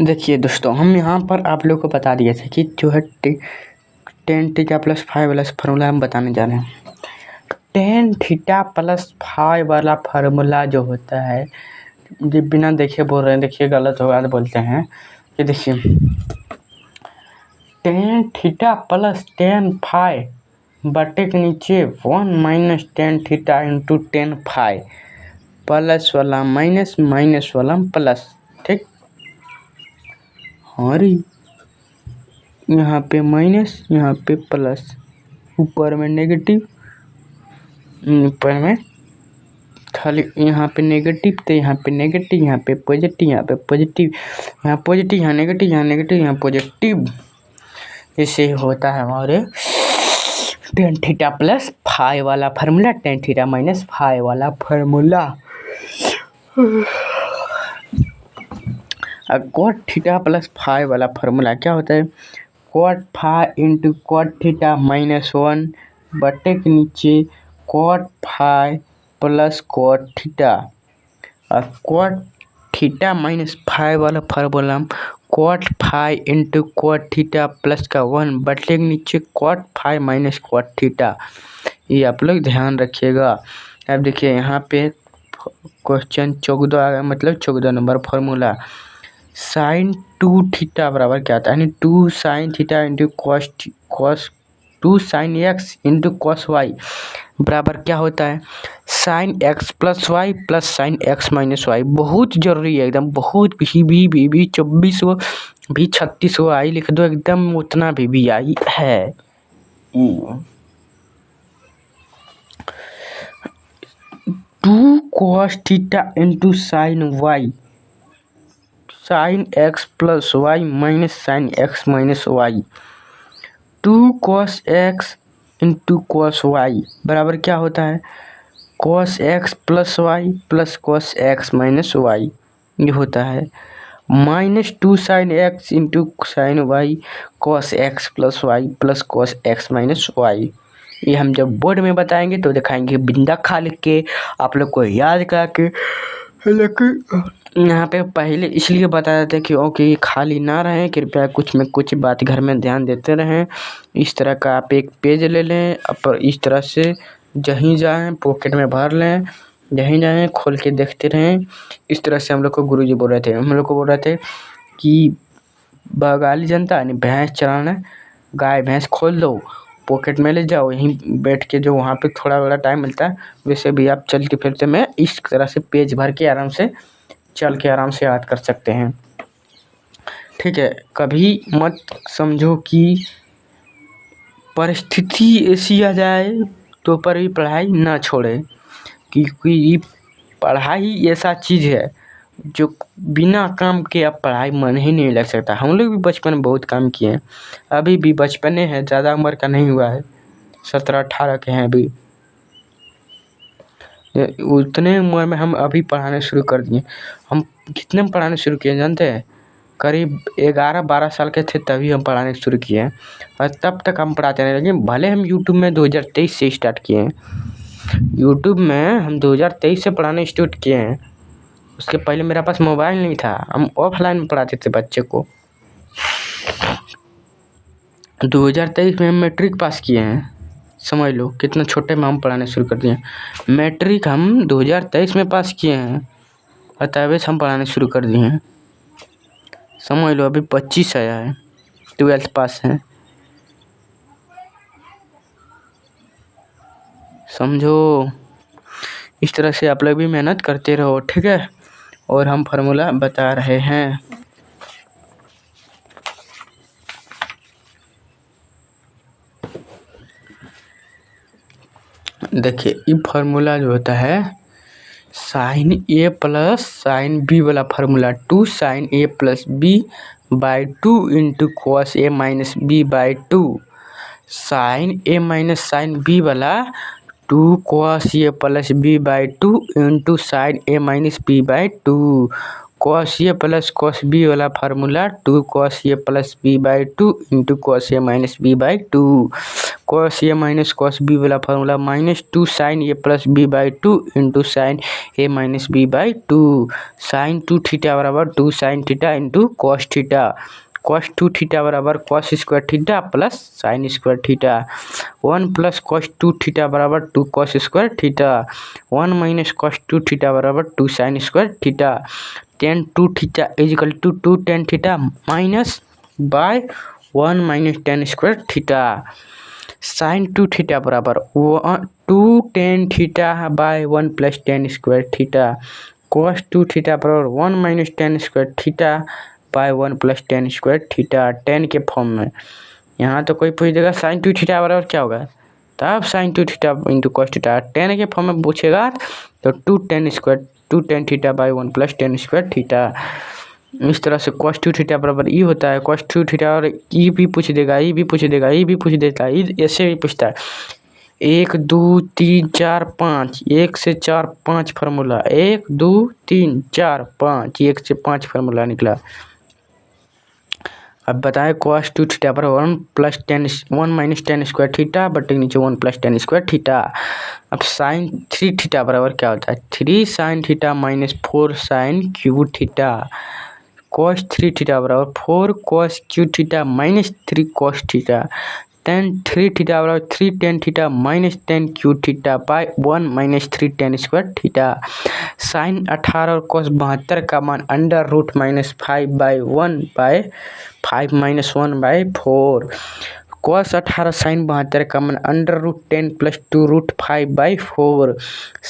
देखिए दोस्तों, हम यहाँ पर आप लोग को बता दिए थे कि जो है टेन थीटा प्लस फाइव वाला फार्मूला हम बताने जा रहे हैं। टेन थीटा प्लस फाइव वाला फार्मूला जो होता है, ये बिना देखे बोल रहे हैं, देखिए गलत होगा तो बोलते हैं कि देखिए ten theta plus ten five बटे के नीचे 1 minus tan theta into ten five, plus वाला माइनस, माइनस वाला प्लस। ठीक, और यहाँ पे माइनस, यहाँ पे प्लस, ऊपर में नेगेटिव, ऊपर में खाली यहाँ पे नेगेटिव, तो यहाँ पे नेगेटिव, यहाँ पे पॉजिटिव, यहाँ पे पॉजिटिव, यहाँ पॉजिटिव, यहाँ नेगेटिव, यहाँ नेगेटिव, यहाँ पॉजिटिव। ऐसे होता है हमारे टेन थीटा प्लस फाइव वाला formula, tan theta minus five वाला formula. Cot theta plus five वाला फार्मूला क्या होता है? Cot five into cot theta minus 1 बटे के नीचे cot five plus cot theta. और कॉट थीटा माइनस फाइव वाला formula cot five into cot theta plus का 1 बटे के नीचे cot five minus cot theta. ये आप लोग ध्यान रखिएगा। अब देखिए यहाँ पे क्वेश्चन 14 आ गया, मतलब 14 नंबर फार्मूला। साइन 2 थीटा बराबर क्या आता है? यानी 2 sine theta into cos 2 sine x into cos y बराबर क्या होता है? Sine x plus y plus sine x minus y. बहुत जरूरी है एकदम, बहुत भी 24 हो भी 36 हो आई लिख दो एकदम, उतना भी आई है। 2 cos theta into sine y, sine x plus y minus sine x minus y. 2 cos x into cos y बराबर क्या होता है? Cos x plus y plus cos x minus y, ये होता है। Minus 2 sine x into sine y cos x plus y plus cos x minus y. ये हम जब बोर्ड में बताएंगे तो दिखाएंगे बिंदा खा लिख के, आप लोग को याद करा के। यहाँ पे पहले इसलिए बताया था कि खाली ना रहें, कृपया कुछ में कुछ बात घर में ध्यान देते रहें। इस तरह का आप एक पेज ले लें, अब इस तरह से जहीं जाएं पॉकेट में भर लें, जहीं जाएं खोल के देखते रहें। इस तरह से हम लोग को गुरुजी बोल रहे थे, हम लोग को बोल रहे थे कि बंगाली जनता यानी भैंस चराना, गाय भैंस खोल दो, पॉकेट में ले जाओ, यहीं बैठ के जो वहाँ पे थोड़ा बड़ा टाइम मिलता है वैसे भी आप चलते फिरते में इस तरह से पेज भर के आराम से चल के आराम से याद कर सकते हैं। ठीक है, कभी मत समझो कि परिस्थिति ऐसी आ जाए तो पर भी पढ़ाई ना छोड़े, क्योंकि पढ़ाई ऐसा चीज़ है जो बिना काम के अब पढ़ाई मन ही नहीं लग सकता। हम लोग भी बचपन में बहुत काम किए हैं, अभी भी बचपने हैं, ज़्यादा उम्र का नहीं हुआ है, 17-18 के हैं अभी। उतने उम्र में हम अभी पढ़ाने शुरू कर दिए। हम कितने में पढ़ाने शुरू किए जानते हैं? करीब 11-12 साल के थे तभी हम पढ़ाने शुरू किए हैं, और तब तक हम पढ़ाते रहे। लेकिन भले हम यूट्यूब में 2023 से स्टार्ट किए हैं, यूट्यूब में हम 2023 से पढ़ाने स्टार्ट किए हैं। उसके पहले मेरा पास मोबाइल नहीं था, हम ऑफलाइन में पढ़ाते थे बच्चे को। 2023 में हम मैट्रिक पास किए हैं, समझ लो कितना छोटे में हम पढ़ाने शुरू कर दिए। मैट्रिक हम 2023 में पास किए हैं और तब से हम पढ़ाने शुरू कर दिए हैं, समझ लो। अभी 25 आया है, 12th पास है, समझो। इस तरह से आप लोग भी मेहनत करते रहो, ठीक है। और हम फार्मूला बता रहे हैं। देखिए ये फार्मूला जो होता है sine A plus sine B वाला formula, 2 sine A plus B by 2 into cos A minus B by 2। Sine A minus sine B वाला 2 cos A plus B by 2 into sine A minus B by 2। Cos A plus cos B वाला formula 2 cos A plus B by 2 into cos A minus B by 2। Cos A minus cos B वाला formula -2 sine A plus B by 2 into sine A minus B by 2। Sine 2 theta बराबर 2 sine theta into cos theta. Cos 2 theta बराबर cos square theta plus sine square theta. 1 plus cos 2 theta बराबर 2 cos square theta. 1 minus cos 2 theta बराबर 2 sine square theta. tan 2 theta equal to 2 tan theta minus by 1 minus tan square theta. Sine 2 theta बराबर 2 tan theta by 1 plus tan square theta. Cos 2 theta बराबर 1 minus tan square theta by 1 plus tan square theta tan के form में। यहाँ तो कोई पूछ देगा sign 2 theta बराबर क्या होगा, तब sine 2 theta into cos theta. tan के फॉर्म में पूछेगा तो 2 tan theta by 1 plus tan square theta. इस तरह से cos 2 थीटा बराबर ई होता है। cos 2 थीटा और ई भी पूछ देगा, ई भी पूछ देगा, ई भी पूछ देता है, ई ऐसे भी पूछता है। 1 2 3 4 5 1 से 4 5 फार्मूला 1 2 3 4 5 1 से 5 फार्मूला निकला। अब बताएं cos 2 थीटा पर 1 माइनस tan स्क्वायर थीटा बटे नीचे 1 प्लस tan स्क्वायर थीटा। अब साइन 3 थीटा बराबर क्या होता है, 3 sine theta minus 4 sine cube theta. cos 3 theta बराबर 4 cos cube theta minus 3 cos theta. tan 3 theta बराबर 3 tan theta minus tan cube theta by 1 minus 3 tan square theta. Sine 18 और cos 72 का मान under root minus 5 by 1 by 5 minus 1 by 4। cos 18 sine 72 का मान under root 10 plus 2 root 5 by 4।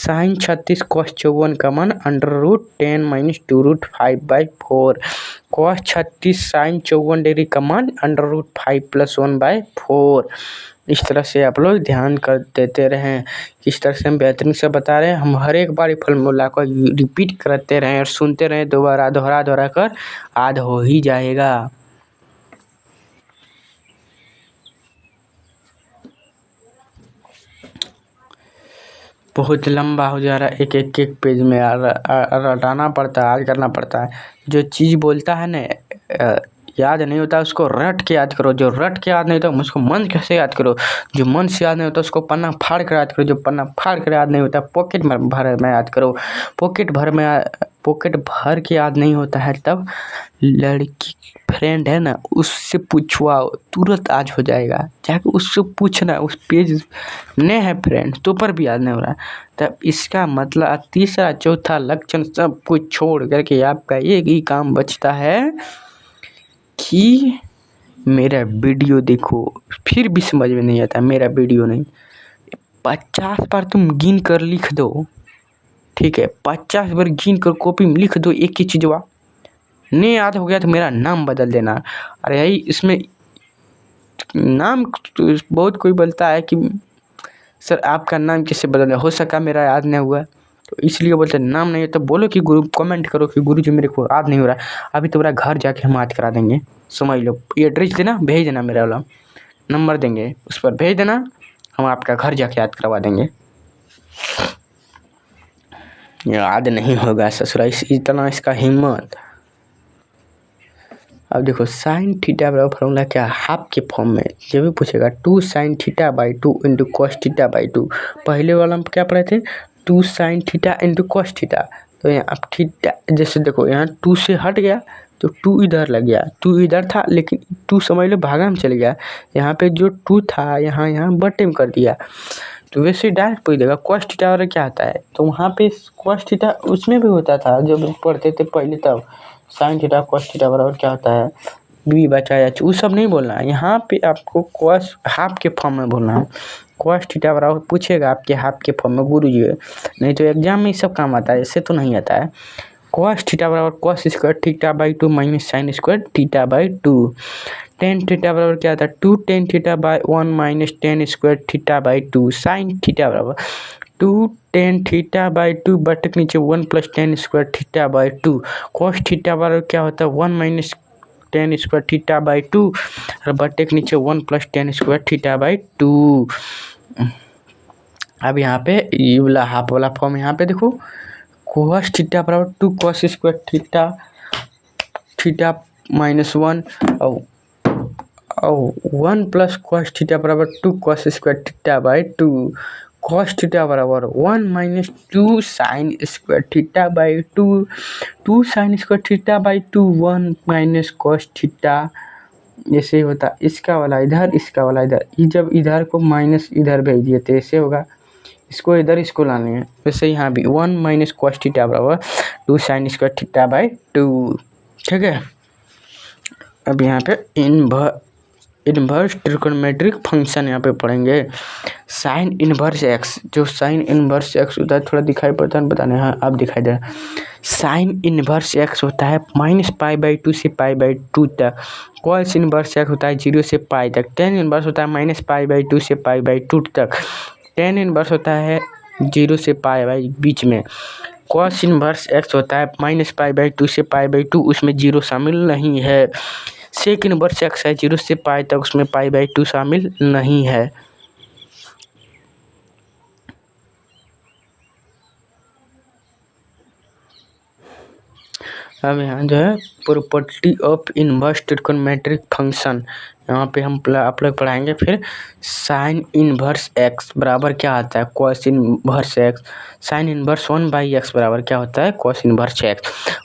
Sine 36 cos 54 का मान under root 10 minus 2 root 5 by 4। cos 36 sine 54 degree का मान under root 5 plus 1 by 4। इस तरह से आप लोग ध्यान कर देते रहें, किस तरह से हम बेहतरीन से बता रहे हैं। हम हर एक बार फॉर्मूला को रिपीट करते रहें और सुनते रहें, दोबारा दोहरा कर याद हो ही जाएगा। बहुत लंबा हो जा रहा है, एक पेज में रटाना पड़ता है, याद करना पड़ता है। जो चीज़ बोलता है ना याद नहीं होता उसको रट के याद करो, जो रट के याद नहीं होता उसको मन कैसे याद करो, जो मन से याद नहीं होता उसको पन्ना फाड़ कर याद करो, जो पन्ना फाड़ कर याद नहीं होता पॉकेट भर में याद करो। पॉकेट भर के याद नहीं होता है तब लड़की फ्रेंड है ना उससे पूछवाओ, तुरंत आज हो जाएगा। जाके उससे पूछना, उस पेज ने है फ्रेंड तो पर भी याद नहीं हो रहा, तब इसका मतलब तीसरा चौथा लक्षण सब कुछ छोड़ करके आपका एक ही काम बचता है कि मेरा वीडियो देखो। फिर भी समझ में नहीं आता मेरा वीडियो नहीं, 50 बार तुम गिन कर लिख दो, ठीक है, 50 बार गिन कर कॉपी में लिख दो एक ही चीज़। नहीं याद हो गया तो मेरा नाम बदल देना। अरे यही इसमें नाम तो बहुत कोई बोलता है कि सर आपका नाम कैसे बदल, हो सका मेरा याद नहीं हुआ तो इसलिए बोलते नाम नहीं है तो बोलो कि गुरु, कमेंट करो कि गुरु जी मेरे को याद नहीं हो रहा। अभी तुम्हारा घर जाके हम याद करा देंगे, समझ लो। ये एड्रेस देना, भेज देना, मेरा वाला नंबर देंगे उस पर भेज देना, हम आपका घर जाके याद करवा देंगे। याद नहीं होगा ससुरा, इतना इसका हिम्मत। अब देखो साइन थीटा बराबर फॉर्मूला क्या, हाफ के फॉर्म में जब भी पूछेगा 2 sine theta by 2 into cos theta by 2। पहले वाला हम क्या पढ़े थे, 2 sine theta into cos theta. तो यहाँ अब थीटा जैसे देखो यहाँ 2 से हट गया तो 2 इधर लग गया, 2 इधर था लेकिन 2 समझ लो भागा में चल गया। यहाँ पे जो 2 था यहाँ बटे में कर दिया, तो वैसे डायरेक्ट पूछ देगा कॉस थीटा वाला क्या आता है। तो वहाँ पे कॉस थीटा उसमें भी होता था जब पढ़ते थे पहले, तब साइन थीटा कॉस थीटा बराबर क्या होता है बी बचाया, वो सब नहीं बोलना है। यहाँ पे आपको कॉस हाफ के फॉर्म में बोलना है। कॉस थीटा बराबर पूछेगा आपके हाफ के फॉर्म में गुरु जी, नहीं तो एग्जाम में ये सब काम आता है, ऐसे तो नहीं आता है। कॉस थीटा बराबर cos square theta by 2 minus sign square theta by 2। Tan theta बराबर क्या आता है 2 tan theta by 1 minus ten square theta by 2। Sine theta बराबर 2 टेन थीटा बाई 2 बटे के नीचे 1 plus ten square theta by 2। Cos theta बराबर क्या होता है 1 minus ten square theta by 2 और बटे के नीचे 1 plus ten square theta by 2। अब यहाँ पे ये वाला हाफ वाला फॉर्म यहाँ पे देखो, कॉस थीटा बराबर 2 cos square theta theta minus 1 और 1 प्लस कॉस थीटा बराबर 2 cos square theta by 2। Cos theta बराबर 1 minus 2 sine square theta by 2। 2 sine square theta by 2 1 minus cos theta. ऐसे होता इसका वाला इधर, इसका वाला इधर। जब इधर को माइनस इधर भेज दिए तो ऐसे होगा, इसको इधर इसको लाने हैं। वैसे यहाँ भी 1 माइनस कॉस थीटा बराबर 2 साइन स्क्वायर थीटा बाई 2। ठीक है, अब यहाँ पे इनवर्स ट्रिग्नोमेट्रिक फंक्शन यहाँ पे पढ़ेंगे। साइन इनवर्स एक्स, जो साइन इनवर्स एक्स होता है थोड़ा दिखाई पड़ता है बताने, हाँ अब दिखाई दे रहा है। साइन इनवर्स एक्स होता है -π/2 से π/2 तक। कॉस इनवर्स एक्स होता है 0 से π तक। टेन इनवर्स होता है -π/2 से π/2 तक। टेन इनवर्स होता है 0 से π बीच में। कॉस इनवर्स एक्स होता है -π/2 से π/2, उसमें 0 शामिल नहीं है। सेक इनवर्स एक्स है 0 से π तक, उसमें π/2 शामिल नहीं है। अब यहाँ जो है property of inverse trigonometric function, यहाँ पे हम आप लोग पढ़ाएंगे। फिर साइन इनवर्स एक्स बराबर क्या आता है, cos inverse X. Sine inverse 1/x बराबर क्या होता है, cos inverse X.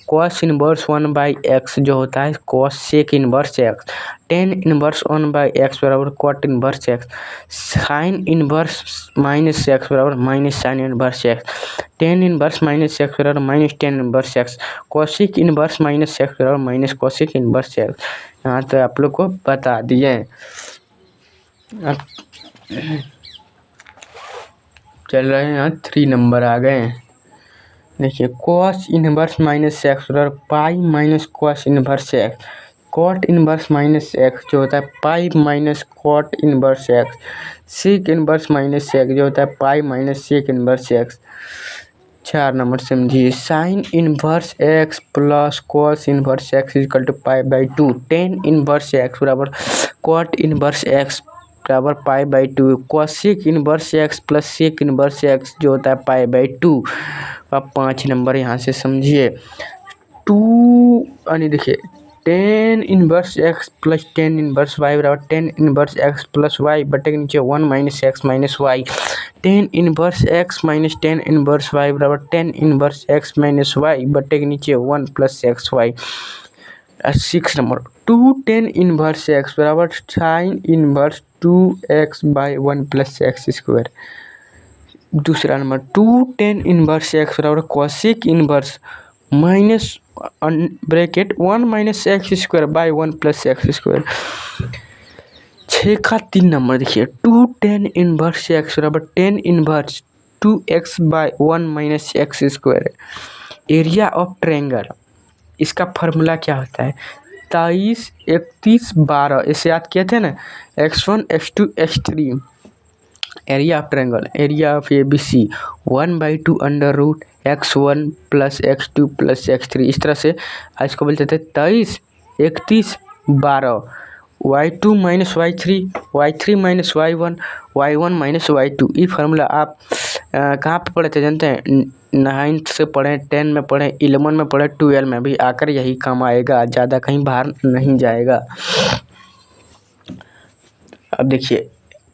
Cos inverse 1/x जो होता है cosec inverse X. Tan inverse 1/x बराबर cot inverse X. Sine inverse minus X बराबर minus sine inverse X. Tan inverse minus X बराबर minus tan inverse X. Cosec inverse minus X बराबर minus cosec inverse X. यहाँ तो आप लोग को बता दिए। अब चल रहे हैं यहाँ 3 नंबर आ गए। देखिए कॉस इनवर्स माइनस एक्स बराबर pi minus cos inverse X. Cot inverse minus X जो होता है pi minus cot inverse X. Sec inverse minus X जो होता है pi minus sec inverse X. 4 number समझिए, sine inverse X plus cos inverse X equal to π/2। Tan inverse X बराबर cot inverse X बराबर π/2। Cosec inverse X plus sec inverse X जो होता है π/2। अब 5 नंबर यहाँ से समझिए, 2 यानी देखिए tan inverse X plus tan inverse Y बराबर tan inverse X plus Y बटे के नीचे 1 minus X minus Y. Tan inverse X minus tan inverse Y बराबर tan inverse X minus Y बटे के नीचे 1 plus X Y. 6 number, 2 tan inverse X बराबर sine inverse 2x by 1 plus X square. दूसरा नंबर, 2 टेन इनवर्स एक्स बराबर cosec inverse minus bracket 1 minus x square by 1 plus X square. 6 का 3 number देखिए, 2 tan inverse X बराबर tan inverse 2x by 1 minus x square. Area of triangle, इसका formula क्या होता है, 23 31 12। इसे याद किए थे ना, x1 x2 x3। Area of triangle, area of ABC 1/2 under root x1 plus x2 plus x3। इस तरह से इसको बोलते थे 23 31 12। y2 minus y3, y3 minus y1, y1 minus y2। ये फार्मूला आप कहाँ पे पढ़े थे जानते हैं, 9th से पढ़े, 10 में पढ़े, 11 में पढ़े, 12 में भी आकर यही काम आएगा, ज़्यादा कहीं बाहर नहीं जाएगा। अब देखिए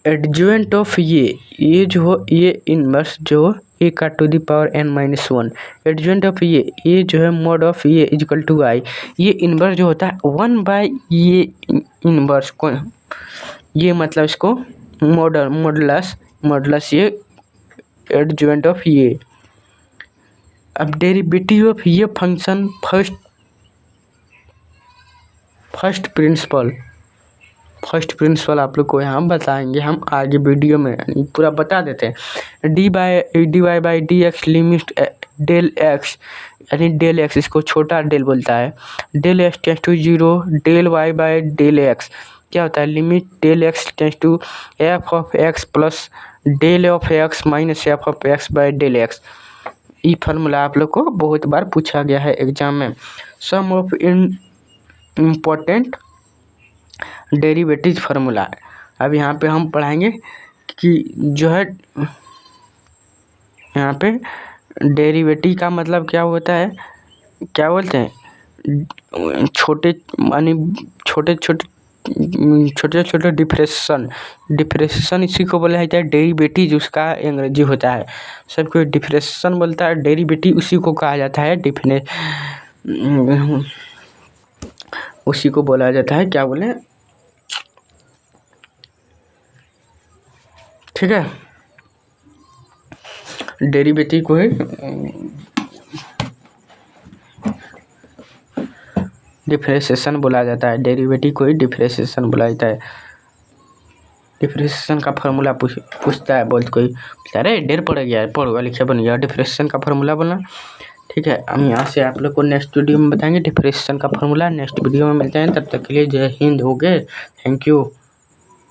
एडजॉइंट ऑफ ये जो हो, ये इनवर्स जो हो a का to the power n-1। Adjoint of ये जो है मॉड ऑफ ये इक्वल टू i। ये इनवर्स जो होता है 1/, ये इनवर्स को, ये मतलब इसको मॉडुलस ये एडजॉइंट ऑफ ये। अब डेरिवेटिव ऑफ ये फंक्शन फर्स्ट प्रिंसिपल आप लोग को यहाँ बताएंगे हम आगे वीडियो में, पूरा बता देते हैं। dy/dx लिमिट डेल एक्स, यानी डेल एक्स इसको छोटा डेल बोलता है। Del X tends to 0, del y/डेल एक्स क्या होता है, limit del X tends to f of x plus del of x minus f of x by del X. ये फार्मूला आप लोग को बहुत बार पूछा गया है एग्जाम में। सम ऑफ इम्पोर्टेंट डेरिवेटिव फार्मूला। अब यहाँ पे हम पढ़ाएंगे कि जो है यहाँ पे डेरिवेटिव का मतलब क्या होता है, क्या बोलते हैं, छोटे माने छोटे छोटे डिफरेंशिएशन इसी को बोला जाता है। डेरिवेटिव उसका अंग्रेजी होता है। सब कोई डिफरेंशिएशन बोलता है, डेरिवेटिव उसी को कहा जाता है। उसी को बोला जाता है, क्या बोले, ठीक है। डेरिवेटिव को ही डिफरेंशिएशन बोला जाता है। डेरिवेटिव को ही डिफरेंशिएशन बोला जाता है। डिफरेंशिएशन का फॉर्मूला पूछता है, बहुत कोई अरे डेर पड़ गया है, पढ़ लिखे बन गया। डिफरेंशिएशन का फॉर्मूला बोलना, ठीक है। हम यहाँ से आप लोग को नेक्स्ट वीडियो में बताएंगे डिफरेंशिएशन का फॉर्मूला। नेक्स्ट वीडियो में मिलते हैं, तब तक के लिए जय हिंद। हो गए, थैंक यू।